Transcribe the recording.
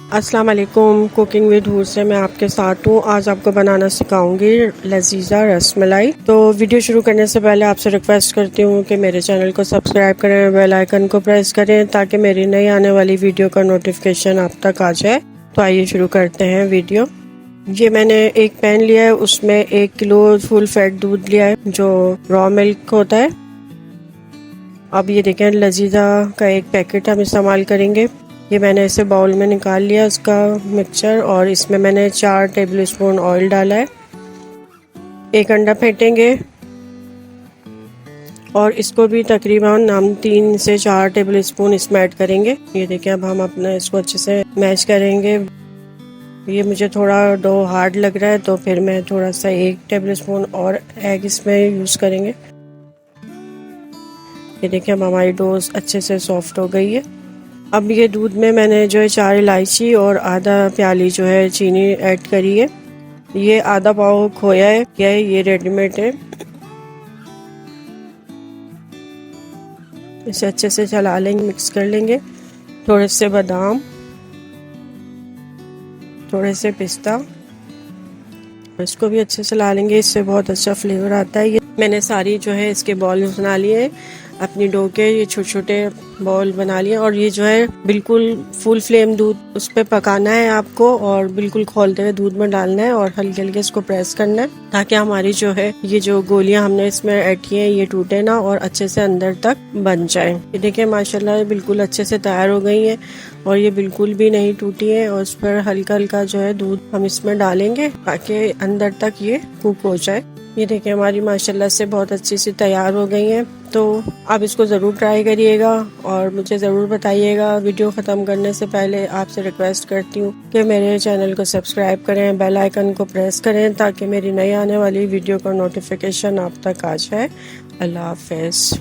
अस्सलाम वालेकुम। Cooking with हूर से मैं आपके साथ हूँ। आज आपको बनाना सिखाऊंगी लजीजा रसमलाई। तो वीडियो शुरू करने से पहले आपसे रिक्वेस्ट करती हूँ कि मेरे चैनल को सब्सक्राइब करें, बेल आइकन को प्रेस करें ताकि मेरी नई आने वाली वीडियो का नोटिफिकेशन आप तक आ जाए। तो आइए शुरू करते हैं वीडियो। ये मैंने एक पैन लिया है, उसमें 1 किलो फुल फैट दूध लिया है जो रॉ मिल्क होता है। अब ये देखें, लजीजा का एक पैकेट हम इस्तेमाल करेंगे। ये मैंने इसे बाउल में निकाल लिया उसका मिक्सचर, और इसमें मैंने 4 टेबलस्पून ऑयल डाला है। एक अंडा फेंटेंगे और इसको भी तकरीबन हम 3 से 4 टेबलस्पून इसमें ऐड करेंगे। ये देखिए, अब हम अपना इसको अच्छे से मैश करेंगे। ये मुझे थोड़ा डो हार्ड लग रहा है तो फिर मैं थोड़ा सा 1 टेबलस्पून और एग इसमें यूज़ करेंगे। ये देखिए, अब हमारी डो अच्छे से सॉफ्ट हो गई है। अब ये दूध में मैंने जो है 4 इलायची और आधा प्याली जो है चीनी ऐड करी है। ये आधा पाव खोया है, क्या है, ये रेडीमेड है। इसे अच्छे से चला लेंगे, मिक्स कर लेंगे। थोड़े से बादाम, थोड़े से पिस्ता, इसको भी अच्छे से ला लेंगे, इससे बहुत अच्छा फ्लेवर आता है। ये मैंने सारी जो है इसके बॉल बना लिए अपनी डो के, ये छोटे छोटे बॉल बना लिए। और ये जो है बिल्कुल फुल फ्लेम दूध उस पर पकाना है आपको, और बिल्कुल खोलते हुए दूध में डालना है और हल्के हल्के इसको प्रेस करना है ताकि हमारी जो है ये जो गोलियां हमने इसमें ऐड की हैं ये टूटे ना और अच्छे से अंदर तक बन जाए। ये देखिए, माशाल्लाह बिल्कुल अच्छे से तैयार हो गई है और ये बिल्कुल भी नहीं टूटी है। और उस पर हल्का हल्का जो है दूध हम इसमें डालेंगे ताकि अंदर तक ये कुक हो जाए। ये देखिए, हमारी माशाल्लाह से बहुत अच्छी सी तैयार हो गई हैं। तो आप इसको ज़रूर ट्राई करिएगा और मुझे ज़रूर बताइएगा। वीडियो ख़त्म करने से पहले आपसे रिक्वेस्ट करती हूँ कि मेरे चैनल को सब्सक्राइब करें, बेल आइकन को प्रेस करें ताकि मेरी नई आने वाली वीडियो का नोटिफिकेशन आप तक आ जाए। अल्लाह हाफ़िज़।